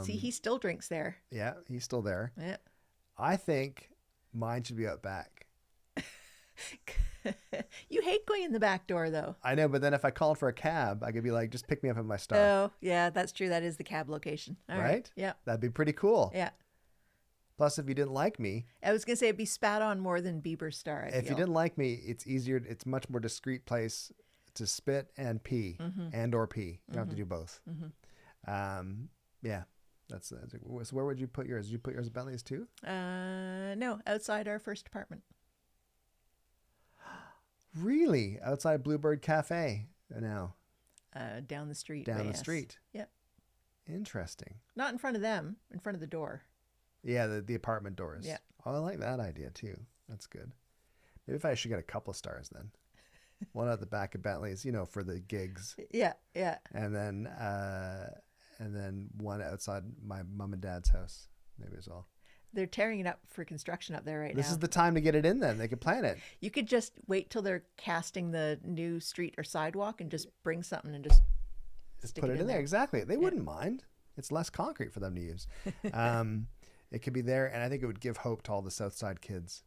See, he still drinks there. Yeah, he's still there. Yeah. I think mine should be out back. You hate going in the back door, though. I know, but then if I called for a cab, I could be like, just pick me up at my star. Oh, yeah, that's true. That is the cab location. All right. Yeah. That'd be pretty cool. Yeah. Plus, if you didn't like me... I was going to say it'd be spat on more than Bieber's star, If you didn't like me, it's easier. It's much more discreet place to spit and pee and or pee. You don't have to do both. Yeah. So where would you put yours? Did you put yours at Bentley's too? No, outside our first apartment. Really? Outside Bluebird Cafe now? Down the street. Down the street. Yep. Interesting. Not in front of them, in front of the door. Yeah, the apartment doors. Yeah. Oh, I like that idea too. That's good. Maybe if I should get a couple of stars then. one at the back of Bentley's, for the gigs. Yeah, yeah. And then one outside my mom and dad's house, maybe as well. They're tearing it up for construction up there right now. This is the time to get it in then. They could plan it. You could just wait till they're casting the new street or sidewalk and just bring something and just stick put it in there. Exactly. They wouldn't mind. It's less concrete for them to use. It could be there, and I think it would give hope to all the South Side kids.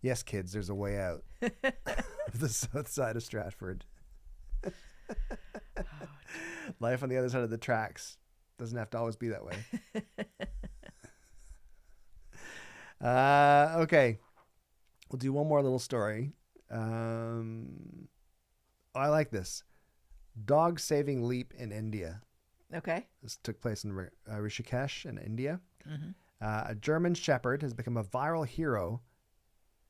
Yes, kids, there's a way out of the South Side of Stratford. Life on the other side of the tracks doesn't have to always be that way. Okay. We'll do one more little story. I like this. Dog saving leap in India. Okay. This took place in Rishikesh in India. A German Shepherd has become a viral hero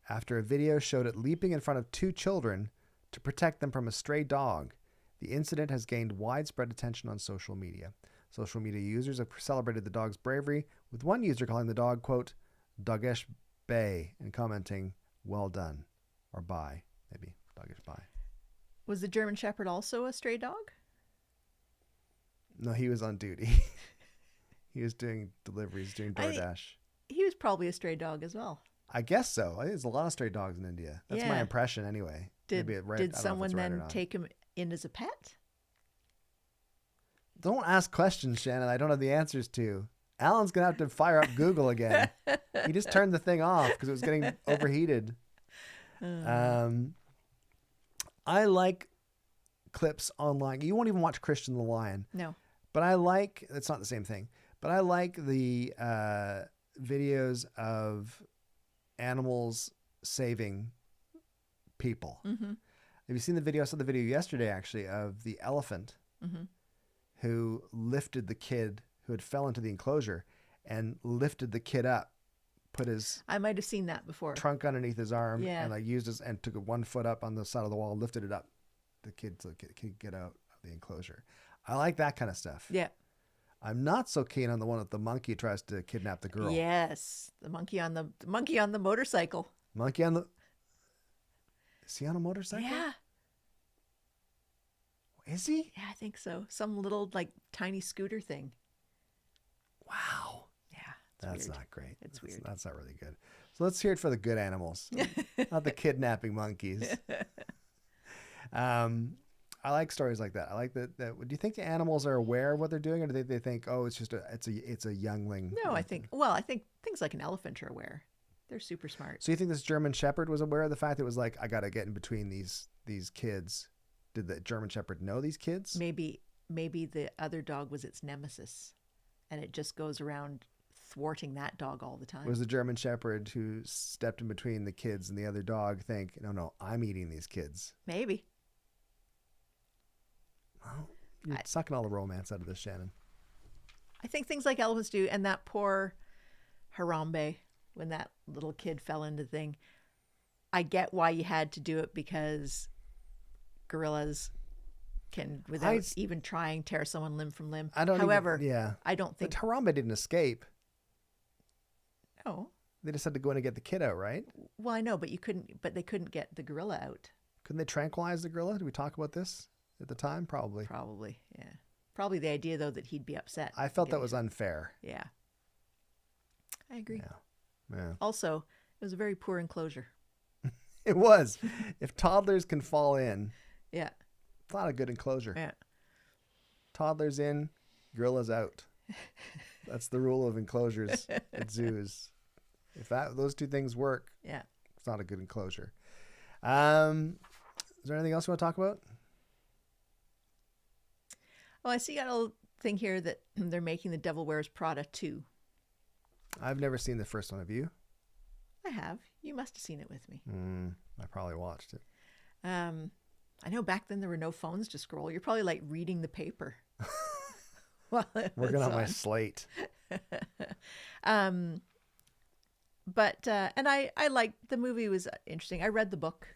after a video showed it leaping in front of 2 children to protect them from a stray dog. The incident has gained widespread attention on social media. Social media users have celebrated the dog's bravery, with one user calling the dog, quote, Doggesh Bay, and commenting, well done, or bye, maybe, Doggesh bye. Was the German Shepherd also a stray dog? No, he was on duty. He was doing deliveries, doing DoorDash. He was probably a stray dog as well. I guess so. There's a lot of stray dogs in India. That's my impression anyway. Did someone then take him in as a pet? Don't ask questions, Shannon, I don't have the answers to. Alan's going to have to fire up Google again. He just turned the thing off because it was getting overheated. I like clips online. You won't even watch Christian the Lion. No. But I like, it's not the same thing, but I like the videos of animals saving people. Mm-hmm. Have you seen the video? I saw the video yesterday, actually, of the elephant who lifted the kid who had fell into the enclosure and lifted the kid up, put his I might have seen that before. trunk underneath his arm, Yeah. and used his and took 1 foot up on the side of the wall, lifted it up, the kid to get out of the enclosure. I like that kind of stuff. Yeah. I'm not so keen on the one with the monkey who tries to kidnap the girl. Yes, the monkey on the motorcycle. Monkey on the. Is he on a motorcycle? Yeah. Is he? Yeah, I think so. Some little tiny scooter thing. Wow. Yeah. That's weird. not great. It's weird. That's not really good. So let's hear it for the good animals, not the kidnapping monkeys. I like stories like that. I like that. Do you think the animals are aware of what they're doing, or do they think, oh, it's just it's a youngling? No, I think things like an elephant are aware. They're super smart. So you think this German Shepherd was aware of the fact that it was like, I got to get in between these kids? Did the German Shepherd know these kids? Maybe the other dog was its nemesis, and it just goes around thwarting that dog all the time. Was the German Shepherd who stepped in between the kids and the other dog think, no, I'm eating these kids? Maybe. Well, you're sucking all the romance out of this, Shannon. I think things like elephants do, and that poor Harambe, when that little kid fell into the thing, I get why you had to do it, because gorillas can, without even trying, tear someone limb from limb. However, I don't think... But Harambe didn't escape. No. They just had to go in and get the kid out, right? Well, I know, but they couldn't get the gorilla out. Couldn't they tranquilize the gorilla? Did we talk about this at the time? Probably, yeah. Probably the idea, though, that he'd be upset. I felt that was unfair. Yeah. I agree. Yeah. Also, it was a very poor enclosure. It was. If toddlers can fall in, yeah, it's not a good enclosure. Yeah. Toddlers in, gorillas out. That's the rule of enclosures at zoos. If those two things work, yeah, it's not a good enclosure. Is there anything else you want to talk about? Oh, I see you got a little thing here that they're making The Devil Wears Prada 2. I've never seen the first one. Have you? I have. You must have seen it with me. I probably watched it. I know back then there were no phones to scroll. You're probably like reading the paper. Working on my slate. But I liked the movie. Was interesting. I read the book.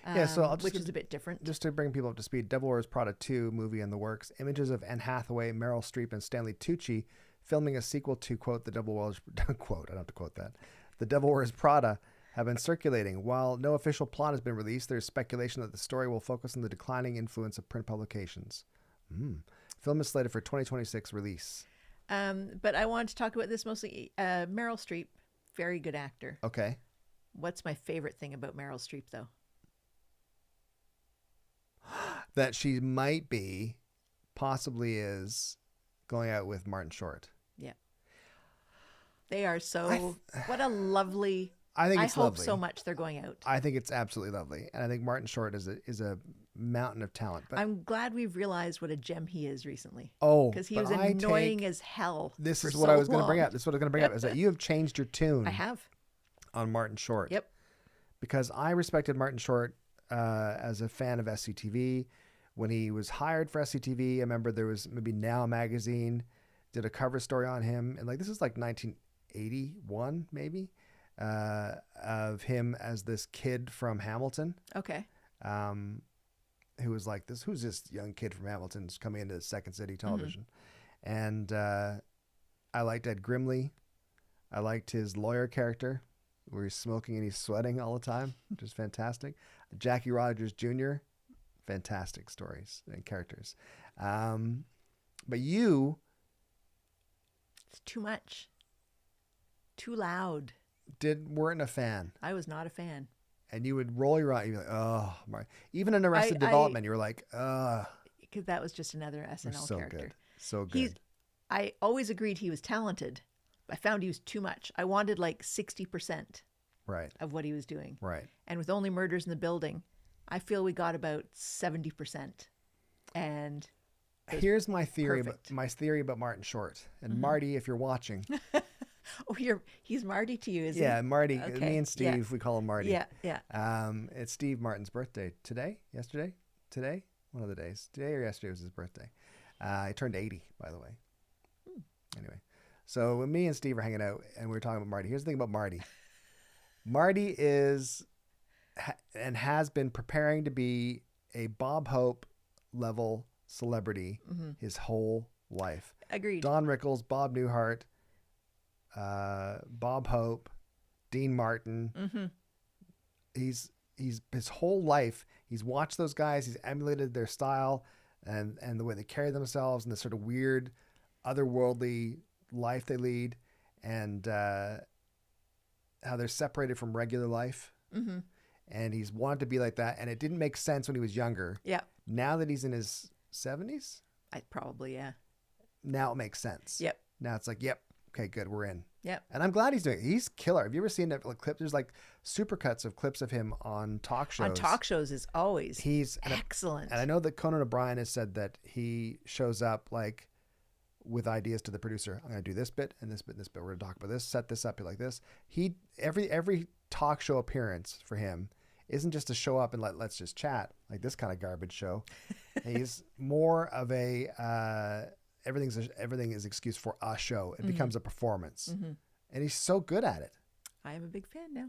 Which is a bit different. Just to bring people up to speed, Devil Wears Prada 2 movie in the works. Images of Anne Hathaway, Meryl Streep, and Stanley Tucci filming a sequel to, quote, The Devil Wears... quote, I don't have to quote that. The Devil Wears Prada have been circulating. While no official plot has been released, there's speculation that the story will focus on the declining influence of print publications. Film is slated for 2026 release. But I wanted to talk about this mostly. Meryl Streep, very good actor. Okay. What's my favorite thing about Meryl Streep, though? That she might be, possibly is, going out with Martin Short. Yeah. They are so... what a lovely... I think it's hope lovely. so much they're going out. I think it's absolutely lovely. And I think Martin Short is a mountain of talent. But I'm glad we've realized what a gem he is recently. Oh, because he was annoying as hell. This is for what so I was going to long. bring up. This is what I was going to bring up, is that you have changed your tune. I have. On Martin Short. Yep. Because I respected Martin Short as a fan of SCTV. When he was hired for SCTV, I remember there was maybe Now magazine did a cover story on him. And like, this is like 1981, maybe, of him as this kid from Hamilton. Okay. Who was like this, who's this young kid from Hamilton's coming into Second City television. And I liked Ed Grimley. I liked his lawyer character where he's smoking and he's sweating all the time, which is fantastic. Jackie Rogers Jr., fantastic stories and characters. But you... It's too much. Too loud. weren't a fan. I was not a fan. And you would roll your eyes. You'd be like, oh, my. Even in Arrested Development, you were like, ugh. Because that was just another SNL character. Good. So good. I always agreed he was talented. I found he was too much. I wanted like 60% of what he was doing. Right. And with Only Murders in the Building, I feel we got about 70%. And here's my theory. My theory about Martin Short. And Marty, if you're watching. Oh, he's Marty to you, is he? Yeah, Marty. Okay. Me and Steve, we call him Marty. Yeah. It's Steve Martin's birthday today. Yesterday. Today. One of the days. Today or yesterday was his birthday. He turned 80, by the way. Anyway, so when me and Steve are hanging out and we were talking about Marty, here's the thing about Marty. Marty is and has been preparing to be a Bob Hope level celebrity his whole life. Agreed. Don Rickles, Bob Newhart, Bob Hope, Dean Martin. He's his whole life, he's watched those guys, he's emulated their style and the way they carry themselves and the sort of weird, otherworldly life they lead, and how they're separated from regular life. And he's wanted to be like that, and it didn't make sense when he was younger. Yeah. Now that he's in his 70s, yeah. now it makes sense. Yep. Now it's like, yep, okay, good, we're in. Yep. And I'm glad he's doing it. He's killer. Have you ever seen that clip? There's like supercuts of clips of him on talk shows. On talk shows is always he's excellent. And I know that Conan O'Brien has said that he shows up like with ideas to the producer. I'm going to do this bit and this bit and this bit. We're going to talk about this, set this up like this. Every talk show appearance for him isn't just to show up and let's just chat like this kind of garbage show. He's more of a everything is excuse for a show. It becomes a performance, and he's so good at it. I am a big fan now.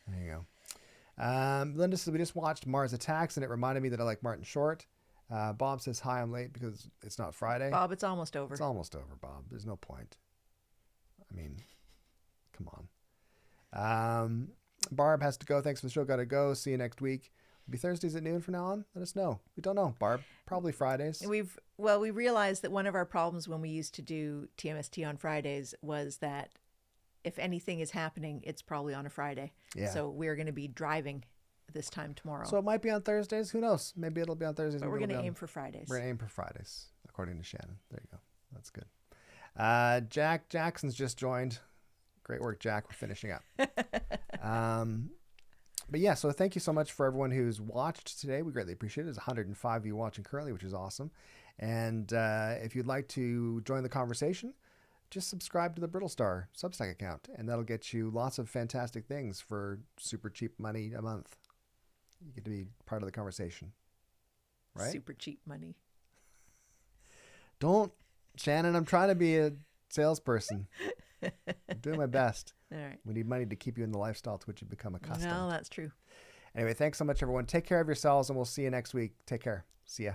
There you go. Linda says we just watched Mars Attacks, and it reminded me that I like Martin Short. Bob says hi, I'm late because it's not Friday. Bob, it's almost over. It's almost over, Bob. There's no point. I mean, come on. Barb has to go. Thanks for the show. Got to go. See you next week. It'll be Thursdays at noon from now on. Let us know. We don't know, Barb. Probably Fridays. We realized that one of our problems when we used to do TMST on Fridays was that if anything is happening, it's probably on a Friday. Yeah. So we're going to be driving this time tomorrow. So it might be on Thursdays. Who knows? Maybe it'll be on Thursdays. But we're going to aim for Fridays. We're going to aim for Fridays, according to Shannon. There you go. That's good. Jack Jackson's just joined. Great work, Jack. We're finishing up. But yeah, so thank you so much for everyone who's watched today. We greatly appreciate it. There's 105 of you watching currently, which is awesome. And if you'd like to join the conversation, just subscribe to the Brittlestar Substack account, and that'll get you lots of fantastic things for super cheap money a month. You get to be part of the conversation, right? Super cheap money. Don't, Shannon, I'm trying to be a salesperson. I'm doing my best. All right. We need money to keep you in the lifestyle to which you become accustomed. No, that's true. Anyway, thanks so much, everyone. Take care of yourselves, and we'll see you next week. Take care. See ya.